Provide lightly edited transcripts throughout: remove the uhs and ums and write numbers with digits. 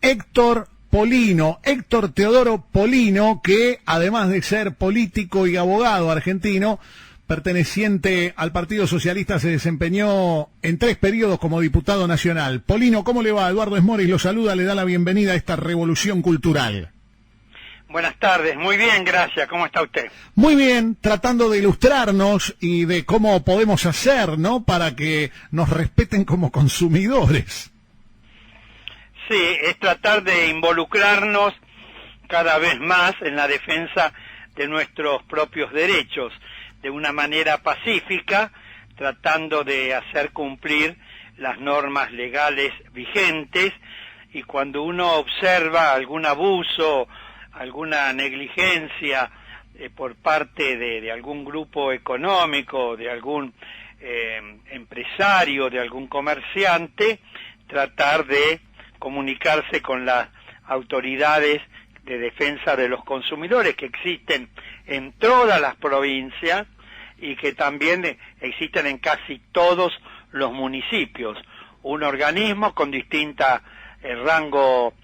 Héctor Polino, Héctor Teodoro Polino, que además de ser político y abogado argentino, perteneciente al Partido Socialista, se desempeñó en 3 periodos como diputado nacional. Polino, ¿cómo le va? Eduardo Esmoris lo saluda, le da la bienvenida a esta revolución cultural. Buenas tardes, muy bien, gracias. ¿Cómo está usted? Muy bien, tratando de ilustrarnos y de cómo podemos hacer, ¿no?, para que nos respeten como consumidores. Sí, es tratar de involucrarnos cada vez más en la defensa de nuestros propios derechos, de una manera pacífica, tratando de hacer cumplir las normas legales vigentes, y cuando uno observa algún abuso, alguna negligencia por parte de algún grupo económico, de algún empresario, de algún comerciante, tratar de comunicarse con las autoridades de defensa de los consumidores que existen en todas las provincias y que también existen en casi todos los municipios. Un organismo con distinta rango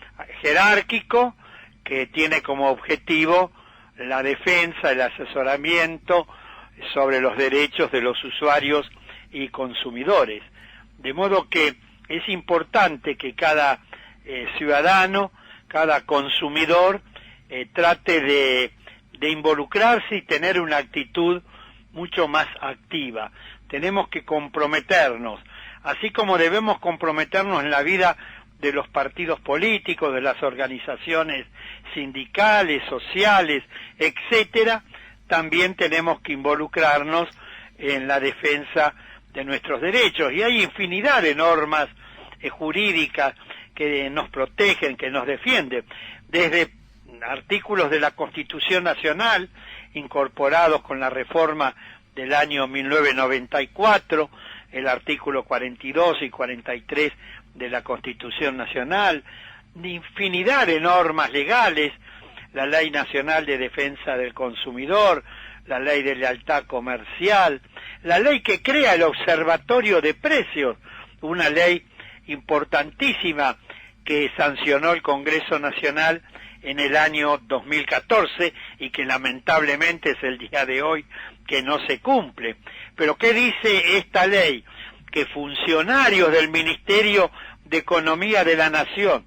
jerárquico que tiene como objetivo la defensa, el asesoramiento sobre los derechos de los usuarios y consumidores. De modo que es importante que cada ciudadano, cada consumidor trate de involucrarse y tener una actitud mucho más activa. Tenemos que comprometernos, así como debemos comprometernos en la vida de los partidos políticos, de las organizaciones sindicales, sociales, etcétera, también tenemos que involucrarnos en la defensa de nuestros derechos. Y hay infinidad de normas jurídicas que nos protegen, que nos defienden, desde artículos de la Constitución Nacional, incorporados con la reforma del año 1994, el artículo 42 y 43 de la Constitución Nacional, infinidad de normas legales, la Ley Nacional de Defensa del Consumidor, la Ley de Lealtad Comercial, la ley que crea el Observatorio de Precios, una ley importantísima que sancionó el Congreso Nacional en el año 2014 y que lamentablemente es el día de hoy que no se cumple. Pero ¿qué dice esta ley? Que funcionarios del Ministerio de Economía de la Nación,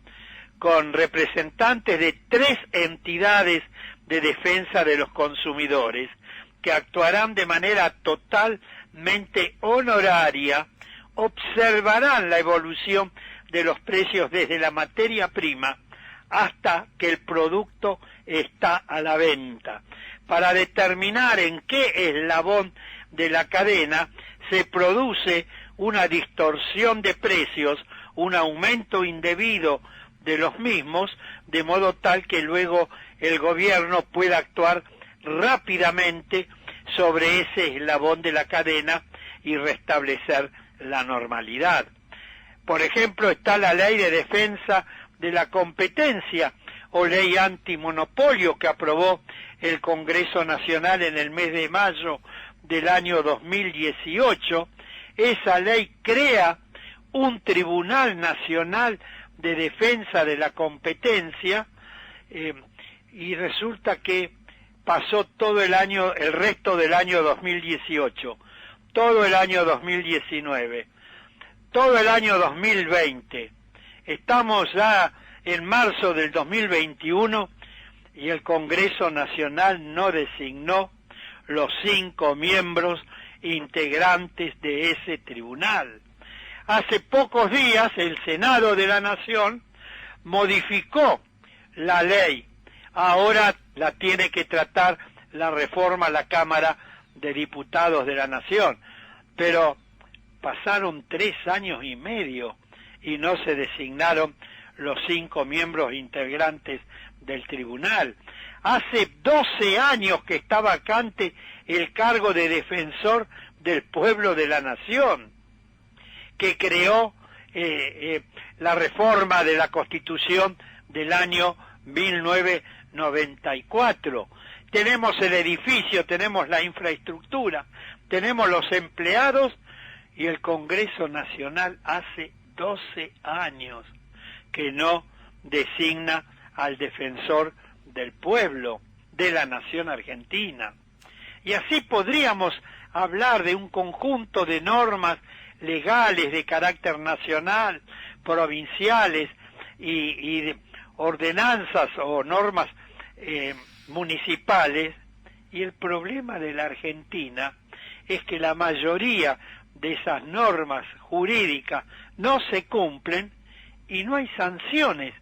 con representantes de 3 entidades de defensa de los consumidores, que actuarán de manera totalmente honoraria, observarán la evolución de los precios desde la materia prima hasta que el producto está a la venta, para determinar en qué eslabón de la cadena se produce una distorsión de precios, un aumento indebido de los mismos, de modo tal que luego el gobierno pueda actuar rápidamente sobre ese eslabón de la cadena y restablecer la normalidad. Por ejemplo, está la Ley de Defensa de la Competencia o Ley Antimonopolio que aprobó el Congreso Nacional en el mes de mayo del año 2018. Esa ley crea un Tribunal Nacional de Defensa de la Competencia y resulta que pasó todo el resto del año 2018, todo el año 2019, todo el año 2020. Estamos ya en marzo del 2021 y el Congreso Nacional no designó los 5 miembros integrantes de ese tribunal. Hace pocos días el Senado de la Nación modificó la ley. Ahora la tiene que tratar la reforma la Cámara de Diputados de la Nación. Pero pasaron 3 años y medio y no se designaron los 5 miembros integrantes del tribunal. Hace 12 años que está vacante el cargo de defensor del pueblo de la nación, que creó la reforma de la Constitución del año 1994. Tenemos el edificio, tenemos la infraestructura, tenemos los empleados y el Congreso Nacional hace 12 años que no designa al defensor del pueblo, de la nación argentina. Y así podríamos hablar de un conjunto de normas legales de carácter nacional, provinciales y de ordenanzas o normas municipales, y el problema de la Argentina es que la mayoría de esas normas jurídicas no se cumplen y no hay sanciones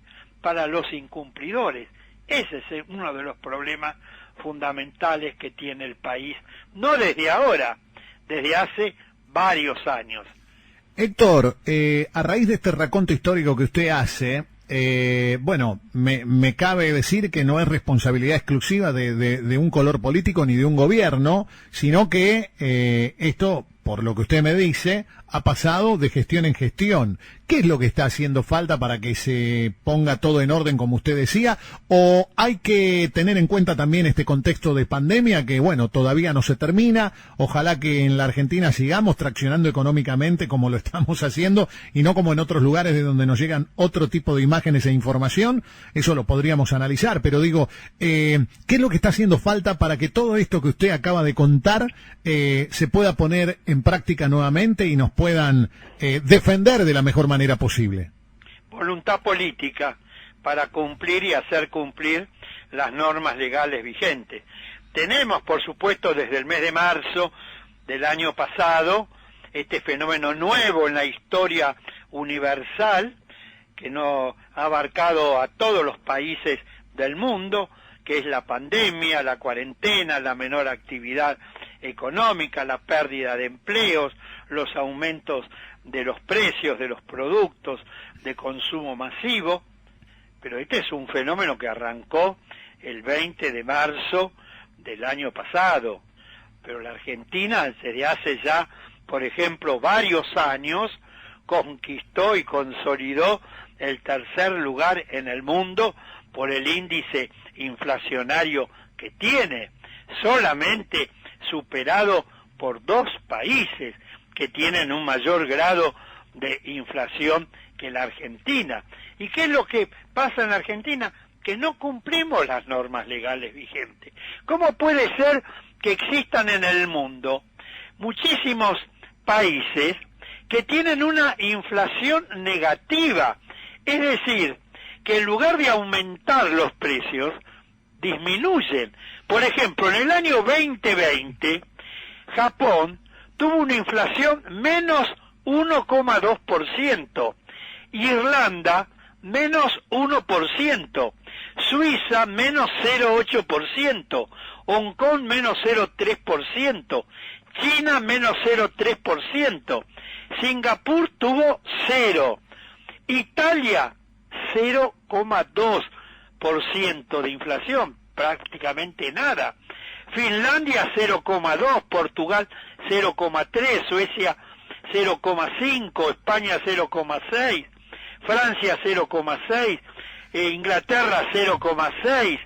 para los incumplidores. Ese es uno de los problemas fundamentales que tiene el país, no desde ahora, desde hace varios años. Héctor, a raíz de este raconto histórico que usted hace, bueno, me cabe decir que no es responsabilidad exclusiva de un color político ni de un gobierno, sino que esto, por lo que usted me dice, ha pasado de gestión en gestión. ¿Qué es lo que está haciendo falta para que se ponga todo en orden, como usted decía? ¿O hay que tener en cuenta también este contexto de pandemia que, bueno, todavía no se termina? Ojalá que en la Argentina sigamos traccionando económicamente como lo estamos haciendo y no como en otros lugares de donde nos llegan otro tipo de imágenes e información. Eso lo podríamos analizar, pero digo, ¿qué es lo que está haciendo falta para que todo esto que usted acaba de contar se pueda poner en práctica nuevamente y nos puedan defender de la mejor manera posible? Voluntad política para cumplir y hacer cumplir las normas legales vigentes. Tenemos, por supuesto, desde el mes de marzo del año pasado, este fenómeno nuevo en la historia universal, que no ha abarcado a todos los países del mundo, que es la pandemia, la cuarentena, la menor actividad económica, la pérdida de empleos, los aumentos de los precios de los productos de consumo masivo. Pero este es un fenómeno que arrancó el 20 de marzo del año pasado, pero la Argentina desde hace ya, por ejemplo, varios años, conquistó y consolidó el tercer lugar en el mundo por el índice inflacionario que tiene, solamente superado por dos países que tienen un mayor grado de inflación que la Argentina. ¿Y qué es lo que pasa en la Argentina? Que no cumplimos las normas legales vigentes. ¿Cómo puede ser que existan en el mundo muchísimos países que tienen una inflación negativa? Es decir, que en lugar de aumentar los precios, disminuyen. Por ejemplo, en el año 2020, Japón tuvo una inflación menos 1,2%, Irlanda menos 1%, Suiza menos 0,8%, Hong Kong menos 0,3%, China menos 0,3%, Singapur tuvo 0%, Italia 0,2% de inflación, prácticamente nada. Finlandia 0,2%, Portugal 0,3%, Suecia 0,5%, España 0,6%, Francia 0,6%, Inglaterra 0,6%,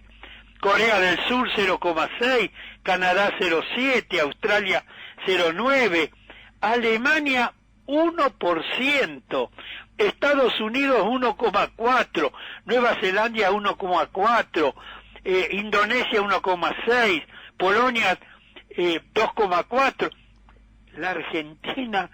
Corea del Sur 0,6%, Canadá 0,7%, Australia 0,9%, Alemania 1%, Estados Unidos 1,4%, Nueva Zelanda 1,4%, Indonesia 1,6%, Polonia 2,4%. La Argentina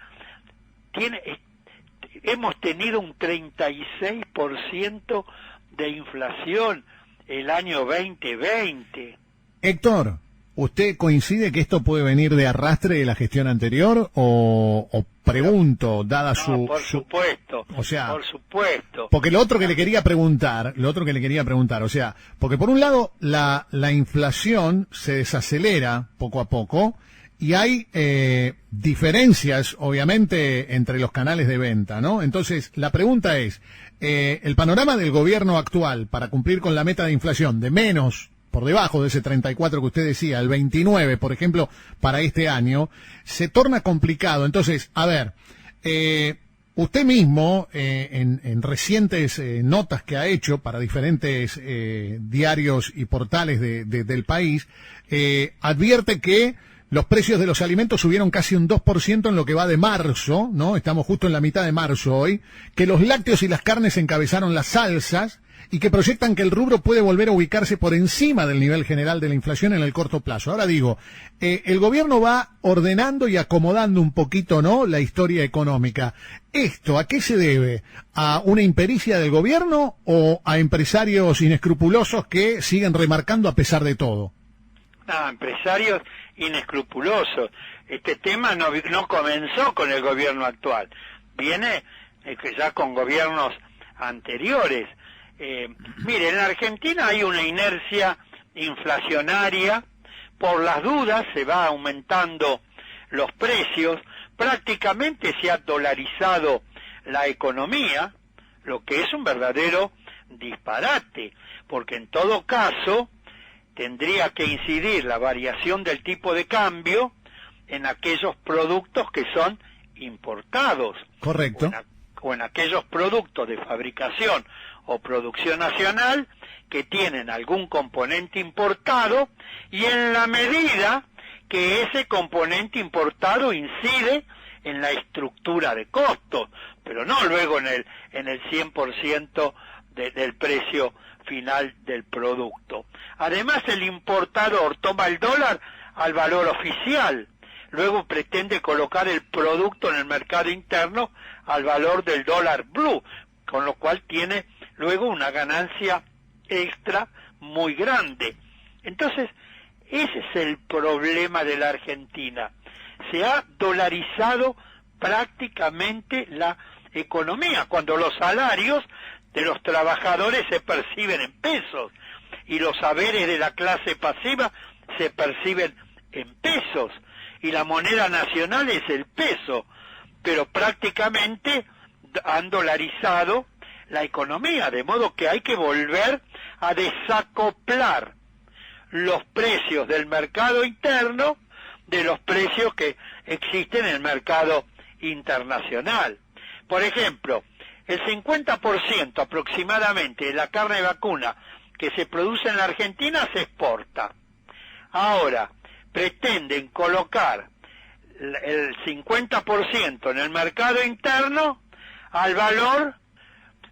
hemos tenido un 36% de inflación el año 2020. Héctor, ¿usted coincide que esto puede venir de arrastre de la gestión anterior o pregunto, dada no, por supuesto, o sea, por supuesto. Porque lo otro que le quería preguntar, o sea, porque por un lado la inflación se desacelera poco a poco y hay diferencias, obviamente, entre los canales de venta, ¿no? Entonces, la pregunta es, el panorama del gobierno actual para cumplir con la meta de inflación de menos, por debajo de ese 34 que usted decía, el 29, por ejemplo, para este año, se torna complicado. Entonces, a ver, usted mismo, en recientes notas que ha hecho para diferentes diarios y portales del país, advierte que los precios de los alimentos subieron casi un 2% en lo que va de marzo, ¿no? Estamos justo en la mitad de marzo hoy, que los lácteos y las carnes encabezaron las alzas, y que proyectan que el rubro puede volver a ubicarse por encima del nivel general de la inflación en el corto plazo. Ahora digo, el gobierno va ordenando y acomodando un poquito, ¿no?, la historia económica. ¿Esto a qué se debe? ¿A una impericia del gobierno o a empresarios inescrupulosos que siguen remarcando a pesar de todo? No, empresarios inescrupulosos. Este tema no comenzó con el gobierno actual, viene ya con gobiernos anteriores. Mire, en Argentina hay una inercia inflacionaria, por las dudas se va aumentando los precios, prácticamente se ha dolarizado la economía, lo que es un verdadero disparate, porque en todo caso tendría que incidir la variación del tipo de cambio en aquellos productos que son importados. Correcto. O en aquellos productos de fabricación o producción nacional que tienen algún componente importado, y en la medida que ese componente importado incide en la estructura de costos, pero no luego en el 100% del precio final del producto. Además, el importador toma el dólar al valor oficial, luego pretende colocar el producto en el mercado interno al valor del dólar blue, con lo cual tiene luego una ganancia extra muy grande. Entonces, ese es el problema de la Argentina. Se ha dolarizado prácticamente la economía, cuando los salarios de los trabajadores se perciben en pesos y los saberes de la clase pasiva se perciben en pesos, y la moneda nacional es el peso, pero prácticamente han dolarizado la economía, de modo que hay que volver a desacoplar los precios del mercado interno de los precios que existen en el mercado internacional. Por ejemplo, el 50% aproximadamente de la carne vacuna que se produce en la Argentina se exporta. Ahora, pretenden colocar el 50% en el mercado interno al valor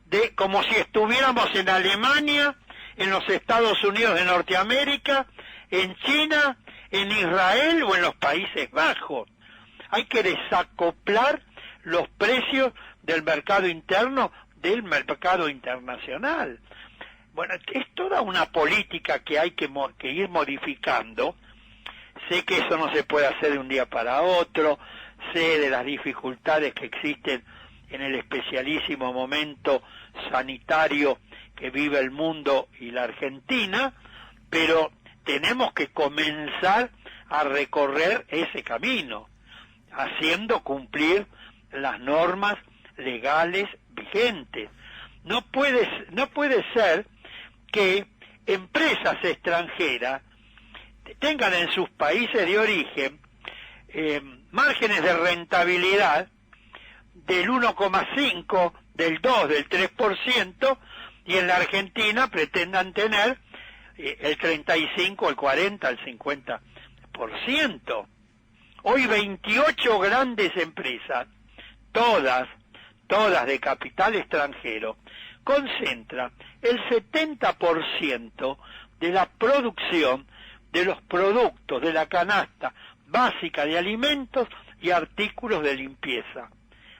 de como si estuviéramos en Alemania, en los Estados Unidos de Norteamérica, en China, en Israel o en los Países Bajos. Hay que desacoplar los precios del mercado interno del mercado internacional. Bueno, es toda una política que hay que ir modificando. Sé que eso no se puede hacer de un día para otro, sé de las dificultades que existen en el especialísimo momento sanitario que vive el mundo y la Argentina, pero tenemos que comenzar a recorrer ese camino, haciendo cumplir las normas legales vigentes. No puede ser que empresas extranjeras tengan en sus países de origen márgenes de rentabilidad del 1,5, del 2, del 3%, y en la Argentina pretendan tener el 35, el 40, el 50%. Hoy 28 grandes empresas, todas de capital extranjero, concentran el 70% de la producción de los productos de la canasta básica de alimentos y artículos de limpieza.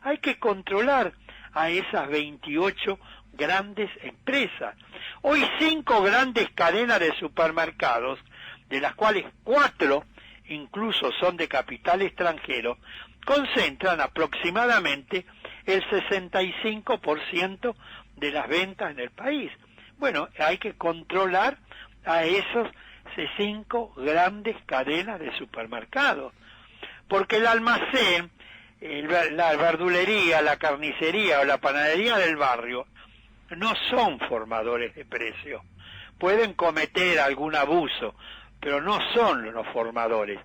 Hay que controlar a esas 28 grandes empresas. Hoy 5 grandes cadenas de supermercados, de las cuales 4 incluso son de capital extranjero, concentran aproximadamente el 65% de las ventas en el país. Bueno, hay que controlar a esos 5 grandes cadenas de supermercados, porque el almacén, la verdulería, la carnicería o la panadería del barrio no son formadores de precios. Pueden cometer algún abuso, pero no son los formadores.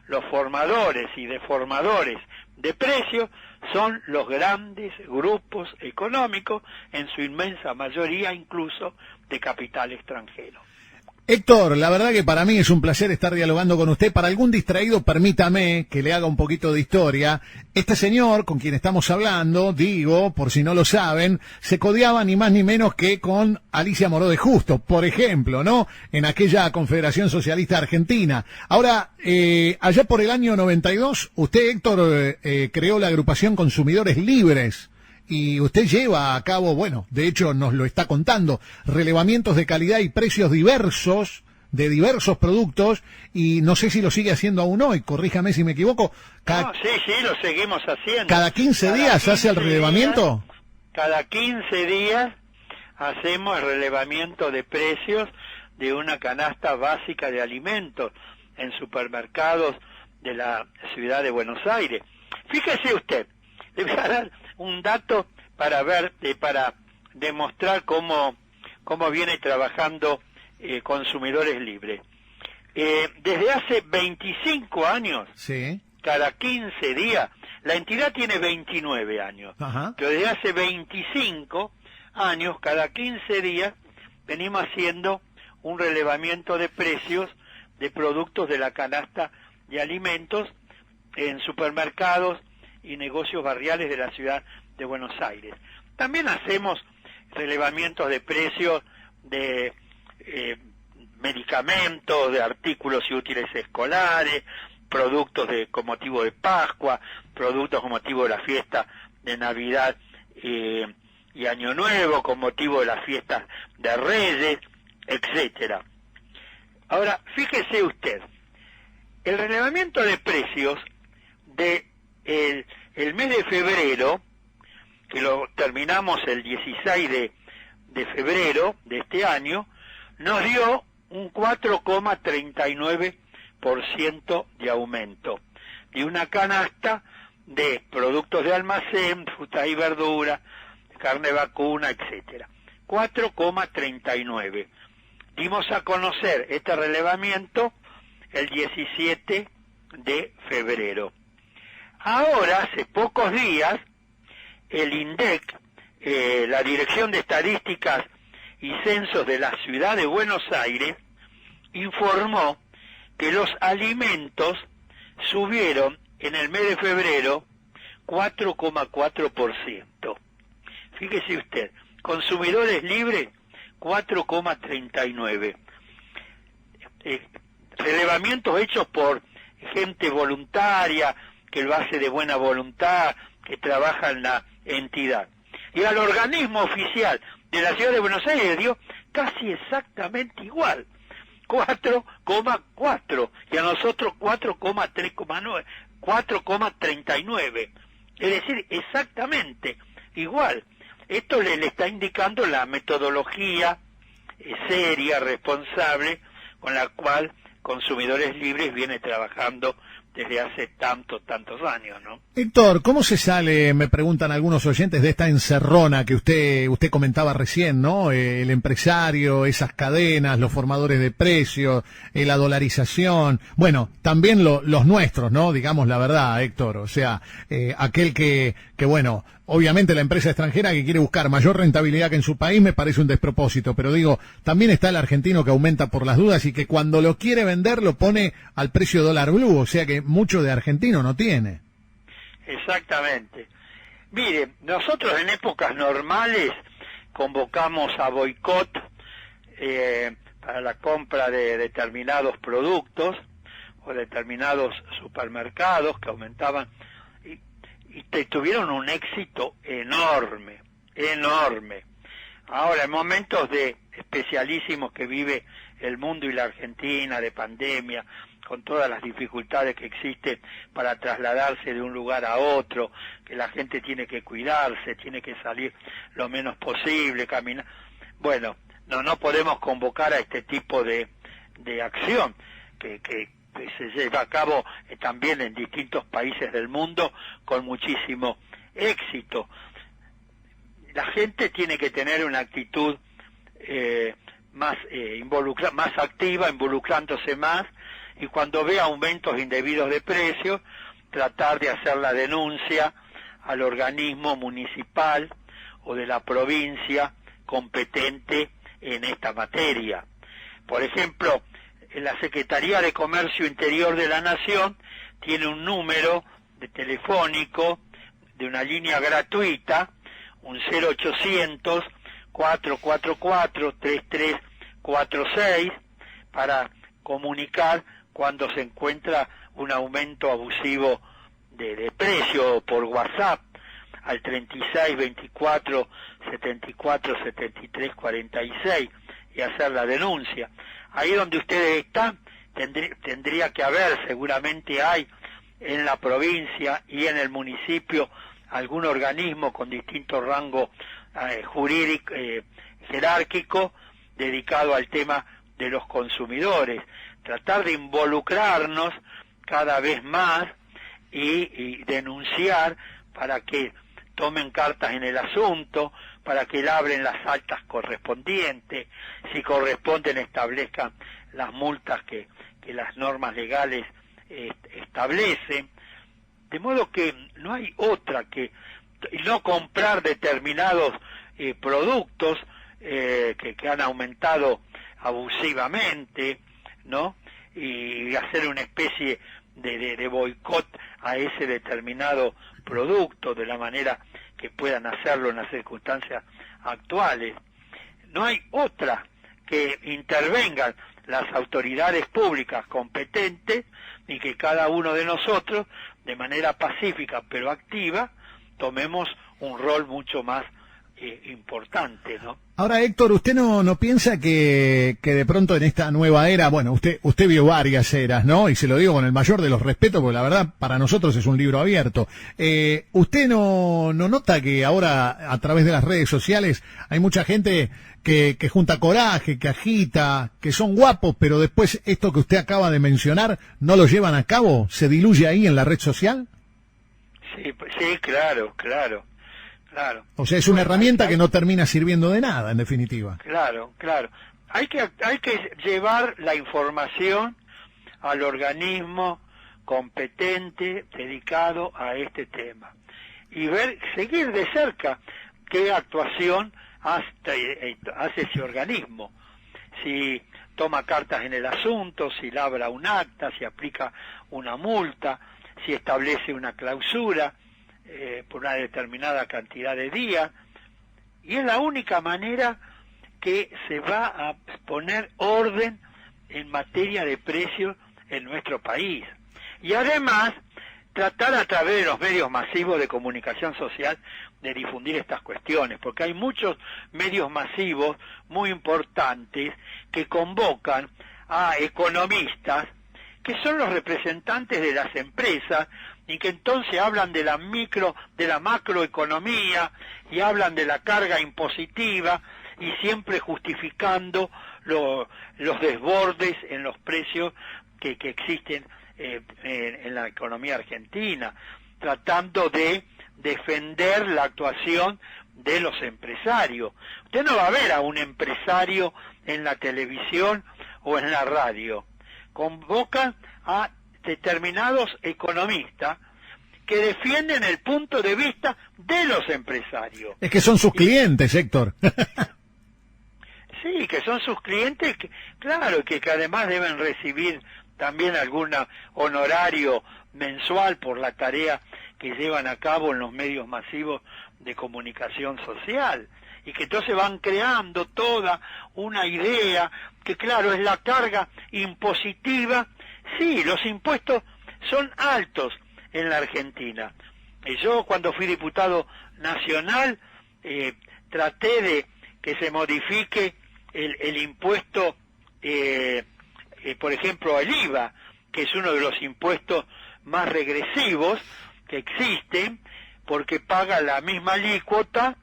Los formadores y deformadores de precios son los grandes grupos económicos, en su inmensa mayoría incluso de capital extranjero. Héctor, la verdad que para mí es un placer estar dialogando con usted. Para algún distraído, permítame que le haga un poquito de historia. Este señor con quien estamos hablando, digo, por si no lo saben, se codeaba ni más ni menos que con Alicia Moró de Justo, por ejemplo, ¿no? En aquella Confederación Socialista Argentina. Ahora, allá por el año 92, usted, Héctor, creó la agrupación Consumidores Libres. Y usted lleva a cabo, bueno, de hecho nos lo está contando, relevamientos de calidad y precios diversos, de diversos productos, y no sé si lo sigue haciendo aún hoy, corríjame si me equivoco. No, sí, lo seguimos haciendo. ¿Cada 15 días hace el relevamiento? Cada 15 días hacemos el relevamiento de precios de una canasta básica de alimentos en supermercados de la ciudad de Buenos Aires. Fíjese usted, le voy a dar un dato para ver, para demostrar cómo viene trabajando Consumidores Libres. Desde hace 25 años, sí, cada 15 días, la entidad tiene 29 años, ajá, pero desde hace 25 años, cada 15 días, venimos haciendo un relevamiento de precios de productos de la canasta de alimentos en supermercados y negocios barriales de la ciudad de Buenos Aires. También hacemos relevamientos de precios de medicamentos, de artículos y útiles escolares, productos con motivo de Pascua, productos con motivo de la fiesta de Navidad y Año Nuevo, con motivo de las fiestas de Reyes, etcétera. Ahora, fíjese usted, el relevamiento de precios de el mes de febrero, que lo terminamos el 16 de febrero de este año, nos dio un 4,39% de aumento de una canasta de productos de almacén, fruta y verdura, carne vacuna, etcétera. 4,39. Dimos a conocer este relevamiento el 17 de febrero. Ahora, hace pocos días, el INDEC, la Dirección de Estadísticas y Censos de la Ciudad de Buenos Aires, informó que los alimentos subieron en el mes de febrero 4,4%. Fíjese usted, Consumidores Libres 4,39%. Relevamientos hechos por gente voluntaria, que lo hace de buena voluntad, que trabaja en la entidad. Y al organismo oficial de la ciudad de Buenos Aires dio casi exactamente igual, 4,4, y a nosotros 4,39, es decir, exactamente igual. Esto le está indicando la metodología seria, responsable, con la cual Consumidores Libres viene trabajando desde hace tantos años, ¿no? Héctor, ¿cómo se sale, me preguntan algunos oyentes, de esta encerrona que usted comentaba recién, ¿no? El empresario, esas cadenas, los formadores de precios, la dolarización, bueno, también los nuestros, ¿no? Digamos la verdad, Héctor, o sea, aquel que bueno, obviamente la empresa extranjera que quiere buscar mayor rentabilidad que en su país me parece un despropósito, pero digo, también está el argentino que aumenta por las dudas y que cuando lo quiere vender lo pone al precio dólar blue, o sea que mucho de argentino no tiene. Exactamente. Mire, nosotros en épocas normales convocamos a boicot para la compra de determinados productos o determinados supermercados que aumentaban y tuvieron un éxito enorme. Ahora, en momentos de especialísimos que vive el mundo y la Argentina, de pandemia, con todas las dificultades que existen para trasladarse de un lugar a otro, que la gente tiene que cuidarse, tiene que salir lo menos posible, caminar. Bueno, no podemos convocar a este tipo de acción que se lleva a cabo también en distintos países del mundo con muchísimo éxito. La gente tiene que tener una actitud más activa, involucrándose más, y cuando ve aumentos indebidos de precios, tratar de hacer la denuncia al organismo municipal o de la provincia competente en esta materia. Por ejemplo, la Secretaría de Comercio Interior de la Nación tiene un número de telefónico de una línea gratuita, un 0800 444 3346, para comunicar cuando se encuentra un aumento abusivo de precio, por WhatsApp al 36 24 74 73 46 y hacer la denuncia. Ahí donde ustedes están tendría que haber, seguramente hay en la provincia y en el municipio, algún organismo con distinto rango jurídico, jerárquico, dedicado al tema de los consumidores. Tratar de involucrarnos cada vez más y denunciar para que tomen cartas en el asunto, para que labren las actas correspondientes, si corresponden establezcan las multas que las normas legales establecen, de modo que no hay otra que no comprar determinados productos que han aumentado abusivamente, ¿no? Y hacer una especie de boicot a ese determinado producto de la manera que puedan hacerlo en las circunstancias actuales. No hay otra que intervengan las autoridades públicas competentes y que cada uno de nosotros, de manera pacífica pero activa, tomemos un rol mucho más importante, ¿no? Ahora, Héctor, ¿usted no piensa que de pronto en esta nueva era, bueno, usted vio varias eras, ¿no? Y se lo digo con el mayor de los respetos, porque la verdad para nosotros es un libro abierto. ¿Usted no nota que ahora a través de las redes sociales hay mucha gente que junta coraje, que agita, que son guapos, pero después esto que usted acaba de mencionar no lo llevan a cabo? ¿Se diluye ahí en la red social? Sí, claro. O sea, es una herramienta que no termina sirviendo de nada, en definitiva. Claro. Hay que llevar la información al organismo competente dedicado a este tema y seguir de cerca qué actuación hace ese organismo. Si toma cartas en el asunto, si labra un acta, si aplica una multa, si establece una clausura por una determinada cantidad de días, y es la única manera que se va a poner orden en materia de precios en nuestro país. Y además, tratar a través de los medios masivos de comunicación social de difundir estas cuestiones, porque hay muchos medios masivos muy importantes que convocan a economistas que son los representantes de las empresas y que entonces hablan de la macroeconomía y hablan de la carga impositiva y siempre justificando los desbordes en los precios que existen en la economía argentina, tratando de defender la actuación de los empresarios. Usted no va a ver a un empresario en la televisión o en la radio. Convocan a determinados economistas que defienden el punto de vista de los empresarios. Es que son sus clientes, Héctor. Sí, que son sus clientes, claro, que además deben recibir también algún honorario mensual por la tarea que llevan a cabo en los medios masivos de comunicación social, y que entonces van creando toda una idea que, claro, es la carga impositiva. Sí, los impuestos son altos en la Argentina. Yo, cuando fui diputado nacional, traté de que se modifique el impuesto, por ejemplo, el IVA, que es uno de los impuestos más regresivos que existen, porque paga la misma alícuota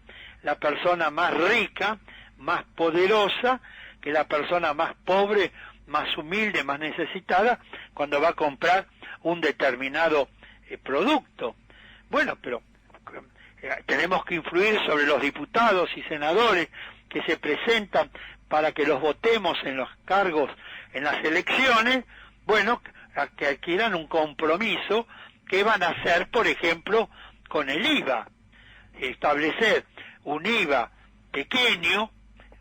la persona más rica, más poderosa, que la persona más pobre, más humilde, más necesitada, cuando va a comprar un determinado producto. Bueno, pero tenemos que influir sobre los diputados y senadores que se presentan para que los votemos en los cargos en las elecciones, bueno, que adquieran un compromiso que van a hacer, por ejemplo, con el IVA, establecer un IVA pequeño,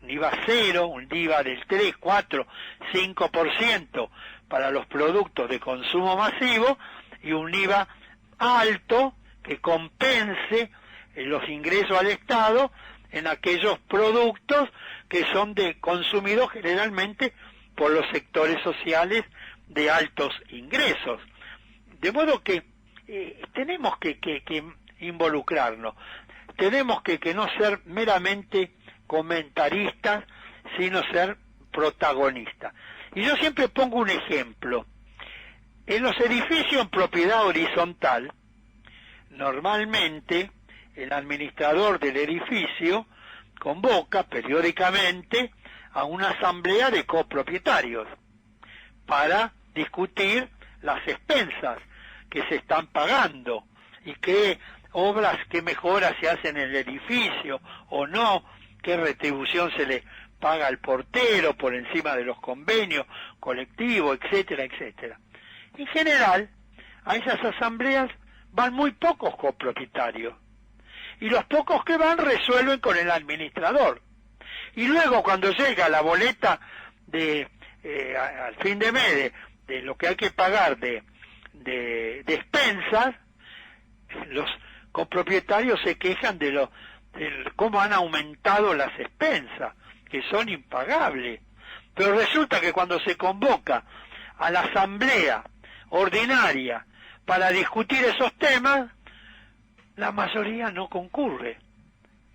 un IVA cero, un IVA del 3, 4, 5% para los productos de consumo masivo y un IVA alto que compense los ingresos al Estado en aquellos productos que son consumidos generalmente por los sectores sociales de altos ingresos. De modo que tenemos que involucrarnos, tenemos que no ser meramente comentaristas, sino ser protagonistas. Y yo siempre pongo un ejemplo. En los edificios en propiedad horizontal, normalmente el administrador del edificio convoca periódicamente a una asamblea de copropietarios para discutir las expensas que se están pagando y qué obras, qué mejoras se hacen en el edificio o no, qué retribución se le paga al portero por encima de los convenios colectivos, etcétera, etcétera. En general, a esas asambleas van muy pocos copropietarios y los pocos que van resuelven con el administrador. Y luego cuando llega la boleta al fin de mes de lo que hay que pagar de expensas, los copropietarios se quejan de cómo han aumentado las expensas, que son impagables. Pero resulta que cuando se convoca a la asamblea ordinaria para discutir esos temas, la mayoría no concurre.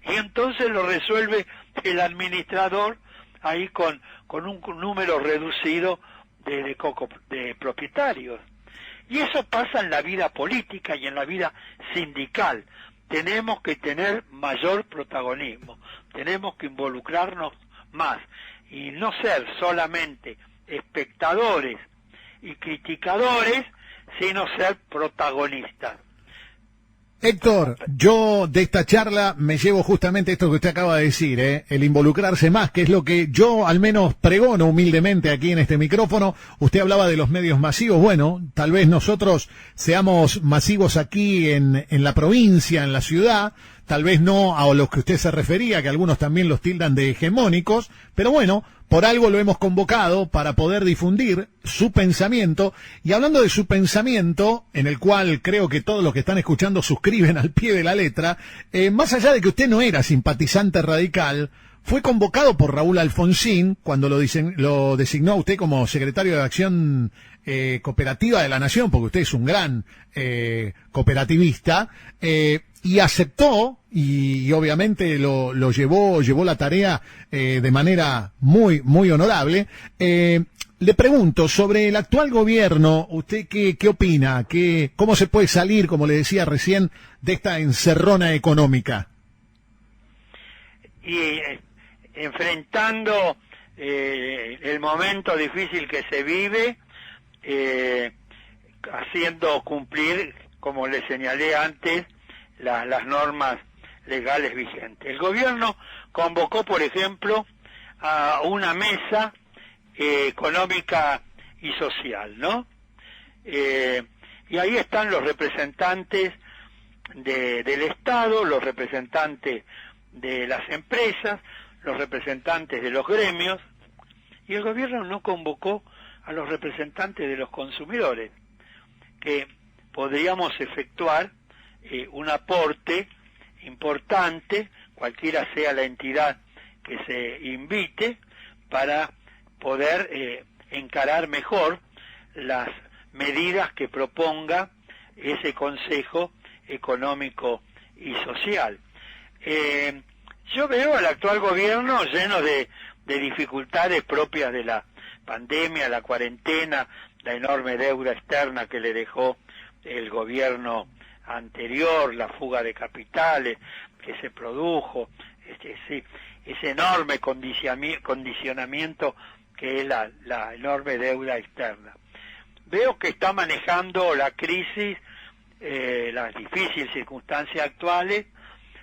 Y entonces lo resuelve el administrador ahí con un número reducido de propietarios. Y eso pasa en la vida política y en la vida sindical. Tenemos que tener mayor protagonismo, tenemos que involucrarnos más y no ser solamente espectadores y criticadores, sino ser protagonistas. Héctor, yo de esta charla me llevo justamente esto que usted acaba de decir, el involucrarse más, que es lo que yo al menos pregono humildemente aquí en este micrófono. Usted hablaba de los medios masivos, bueno, tal vez nosotros seamos masivos aquí en la provincia, en la ciudad, tal vez no a los que usted se refería, que algunos también los tildan de hegemónicos, pero bueno, por algo lo hemos convocado para poder difundir su pensamiento. Y hablando de su pensamiento, en el cual creo que todos los que están escuchando suscriben al pie de la letra, más allá de que usted no era simpatizante radical, fue convocado por Raúl Alfonsín cuando lo designó a usted como secretario de Acción Cooperativa de la Nación, porque usted es un gran cooperativista, y aceptó, y obviamente lo llevó la tarea de manera muy, muy honorable. Le pregunto, sobre el actual gobierno, ¿usted qué opina? ¿Cómo se puede salir, como le decía recién, de esta encerrona económica? Y enfrentando el momento difícil que se vive, haciendo cumplir, como le señalé antes, las normas legales vigentes. El gobierno convocó, por ejemplo, a una mesa económica y social, ¿no? Y ahí están los representantes del Estado, los representantes de las empresas, los representantes de los gremios, y el gobierno no convocó a los representantes de los consumidores, que podríamos efectuar un aporte importante, cualquiera sea la entidad que se invite, para poder encarar mejor las medidas que proponga ese Consejo Económico y Social. Yo veo al actual gobierno lleno de dificultades propias de la pandemia, la cuarentena, la enorme deuda externa que le dejó el gobierno anterior, la fuga de capitales que se produjo, ese enorme condicionamiento que es la enorme deuda externa. Veo que está manejando la crisis, las difíciles circunstancias actuales,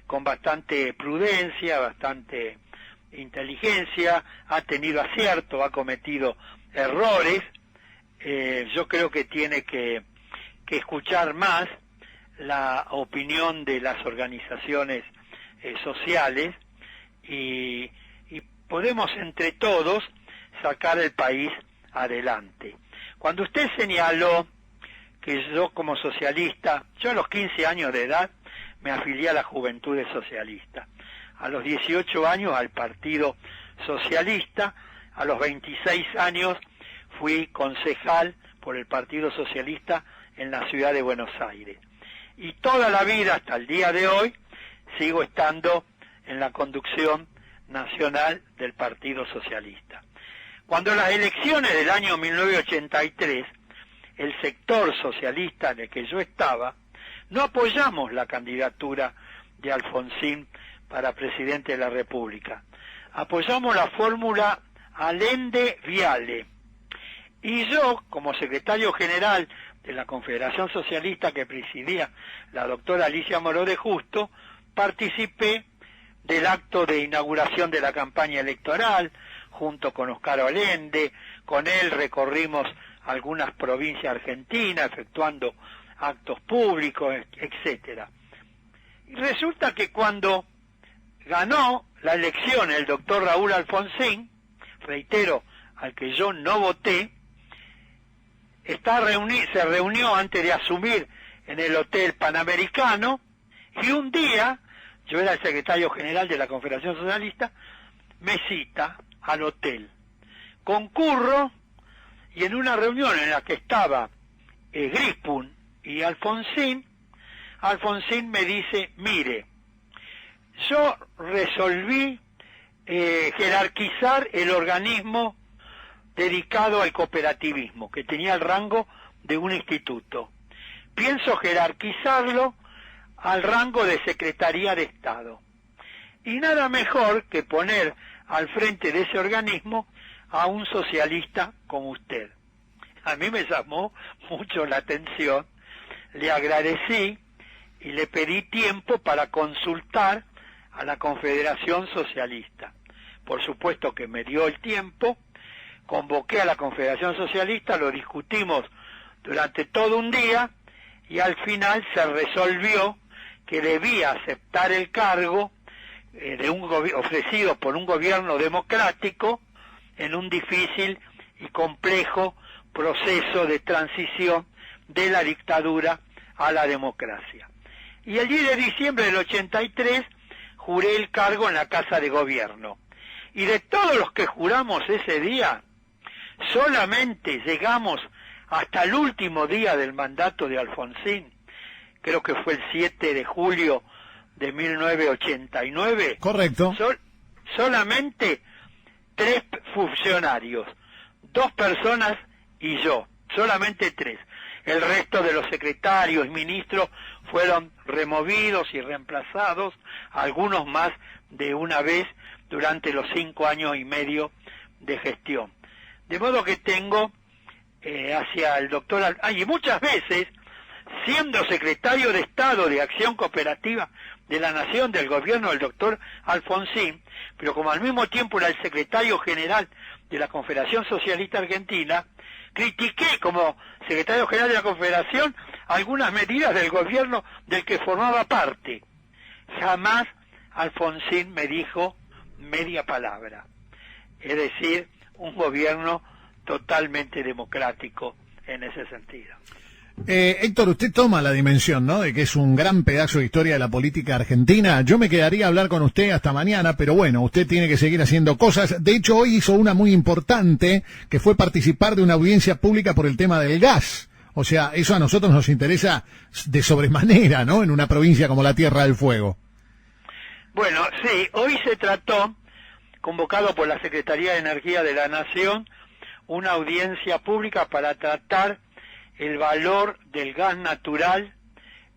con bastante prudencia, bastante inteligencia, ha tenido acierto, ha cometido errores. Yo creo que tiene que escuchar más la opinión de las organizaciones sociales y podemos entre todos sacar el país adelante. Cuando usted señaló que yo como socialista, yo a los 15 años de edad me afilié a la Juventudes Socialistas, a los 18 años al Partido Socialista, a los 26 años fui concejal por el Partido Socialista en la ciudad de Buenos Aires. Y toda la vida, hasta el día de hoy, sigo estando en la conducción nacional del Partido Socialista. Cuando las elecciones del año 1983, el sector socialista en el que yo estaba, no apoyamos la candidatura de Alfonsín para presidente de la República. Apoyamos la fórmula Allende-Viale. Y yo, como secretario general de la Confederación Socialista que presidía la doctora Alicia Moró de Justo, participé del acto de inauguración de la campaña electoral, junto con Oscar Allende. Con él recorrimos algunas provincias argentinas, efectuando actos públicos, etcétera. Y resulta que cuando ganó la elección el doctor Raúl Alfonsín, reitero, al que yo no voté, se reunió antes de asumir en el Hotel Panamericano, y un día, yo era el secretario general de la Confederación Socialista, me cita al hotel. Concurro, y en una reunión en la que estaba Grispun y Alfonsín me dice: mire, yo resolví jerarquizar el organismo dedicado al cooperativismo, que tenía el rango de un instituto. Pienso jerarquizarlo al rango de Secretaría de Estado. Y nada mejor que poner al frente de ese organismo a un socialista como usted. A mí me llamó mucho la atención, le agradecí y le pedí tiempo para consultar a la Confederación Socialista. Por supuesto que me dio el tiempo, convoqué a la Confederación Socialista, lo discutimos durante todo un día y al final se resolvió que debía aceptar el cargo ofrecido por un gobierno democrático en un difícil y complejo proceso de transición de la dictadura a la democracia. Y el 10 de diciembre del 83 juré el cargo en la Casa de Gobierno. Y de todos los que juramos ese día, solamente llegamos hasta el último día del mandato de Alfonsín, creo que fue el 7 de julio de 1989. Correcto. Solamente 3 funcionarios, 2 personas y yo, solamente 3. El resto de los secretarios y ministros fueron removidos y reemplazados, algunos más de una vez durante los 5 años y medio de gestión. De modo que tengo hacia el doctor... y muchas veces, siendo secretario de Estado de Acción Cooperativa de la Nación, del gobierno del doctor Alfonsín, pero como al mismo tiempo era el secretario general de la Confederación Socialista Argentina, critiqué como secretario general de la Confederación algunas medidas del gobierno del que formaba parte. Jamás Alfonsín me dijo media palabra. Es decir, un gobierno totalmente democrático en ese sentido. Héctor, usted toma la dimensión, ¿no?, de que es un gran pedazo de historia de la política argentina. Yo me quedaría a hablar con usted hasta mañana, pero bueno, usted tiene que seguir haciendo cosas. De hecho, hoy hizo una muy importante, que fue participar de una audiencia pública por el tema del gas. O sea, eso a nosotros nos interesa de sobremanera, ¿no?, en una provincia como la Tierra del Fuego. Bueno, sí, hoy se trató, convocado por la Secretaría de Energía de la Nación, una audiencia pública para tratar el valor del gas natural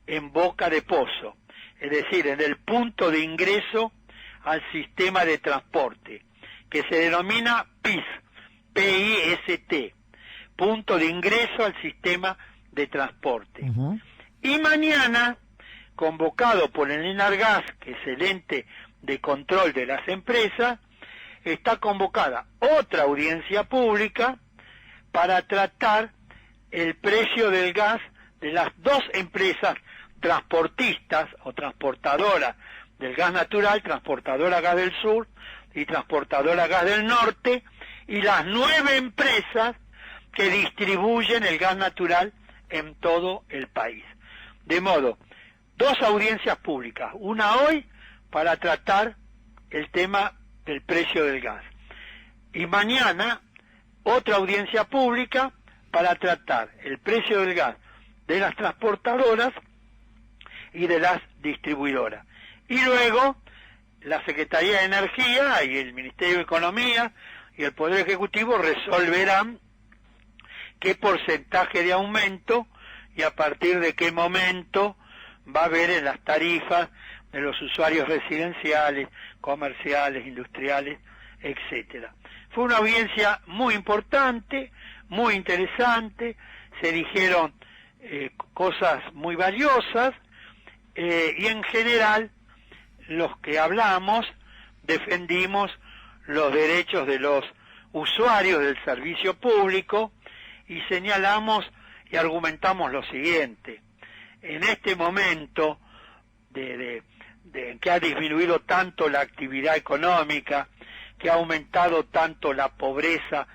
en boca de pozo, es decir, en el punto de ingreso al sistema de transporte, que se denomina PIST, P-I-S-T, punto de ingreso al sistema de transporte. Y mañana, convocado por el ENARGAS, que es el ente de control de las empresas, está convocada otra audiencia pública para tratar el precio del gas de las 2 empresas transportistas o transportadoras del gas natural, Transportadora Gas del Sur y Transportadora Gas del Norte y las 9 empresas que distribuyen el gas natural en todo el país. De modo, 2 audiencias públicas, una hoy para tratar el tema del precio del gas, y mañana otra audiencia pública para tratar el precio del gas de las transportadoras y de las distribuidoras. Y luego la Secretaría de Energía y el Ministerio de Economía y el Poder Ejecutivo resolverán qué porcentaje de aumento y a partir de qué momento va a haber en las tarifas de los usuarios residenciales, comerciales, industriales, etcétera. Fue una audiencia muy importante, muy interesante, se dijeron cosas muy valiosas y en general los que hablamos defendimos los derechos de los usuarios del servicio público y señalamos y argumentamos lo siguiente: en este momento de que ha disminuido tanto la actividad económica, que ha aumentado tanto la pobreza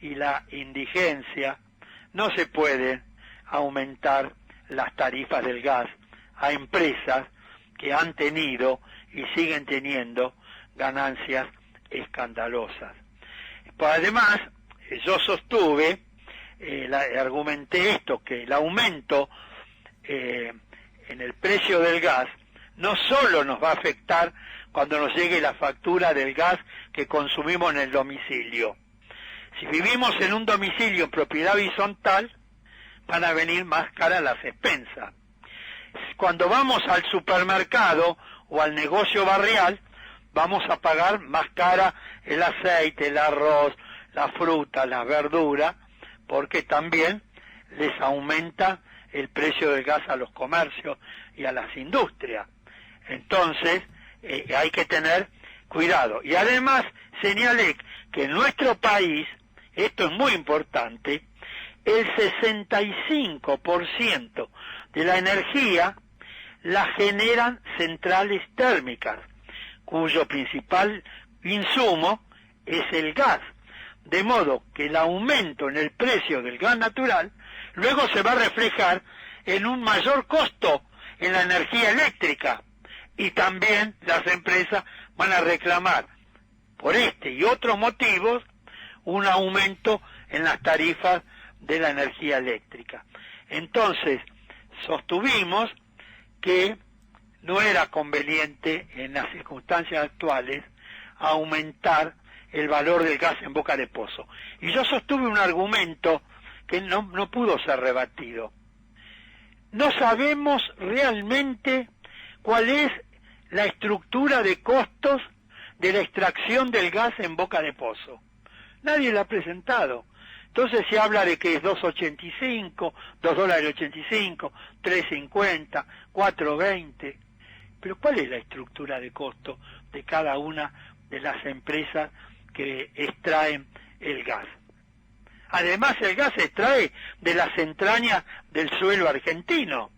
y la indigencia, no se puede aumentar las tarifas del gas a empresas que han tenido y siguen teniendo ganancias escandalosas. Pues además, yo sostuve, argumenté esto, que el aumento en el precio del gas no solo nos va a afectar cuando nos llegue la factura del gas que consumimos en el domicilio. Si vivimos en un domicilio en propiedad horizontal, van a venir más caras las expensas. Cuando vamos al supermercado o al negocio barrial, vamos a pagar más cara el aceite, el arroz, la fruta, las verduras, porque también les aumenta el precio del gas a los comercios y a las industrias. Entonces, hay que tener cuidado. Y además señalé que en nuestro país, esto es muy importante, el 65% de la energía la generan centrales térmicas, cuyo principal insumo es el gas. De modo que el aumento en el precio del gas natural luego se va a reflejar en un mayor costo en la energía eléctrica, y también las empresas van a reclamar por este y otros motivos un aumento en las tarifas de la energía eléctrica. Entonces, sostuvimos que no era conveniente en las circunstancias actuales aumentar el valor del gas en boca de pozo. Y yo sostuve un argumento que no pudo ser rebatido. No sabemos realmente cuál es la estructura de costos de la extracción del gas en boca de pozo. Nadie la ha presentado. Entonces se habla de que es $2.85, $2.85, $3.50, $4.20. Pero ¿cuál es la estructura de costo de cada una de las empresas que extraen el gas? Además, el gas se extrae de las entrañas del suelo argentino.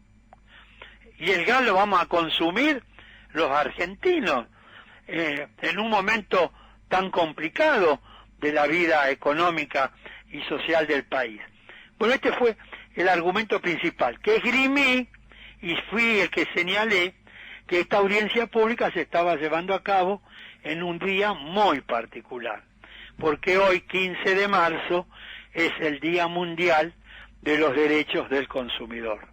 Y el gas lo vamos a consumir los argentinos en un momento tan complicado de la vida económica y social del país. Bueno, este fue el argumento principal, que esgrimí y fui el que señalé que esta audiencia pública se estaba llevando a cabo en un día muy particular, porque hoy, 15 de marzo, es el Día Mundial de los Derechos del Consumidor.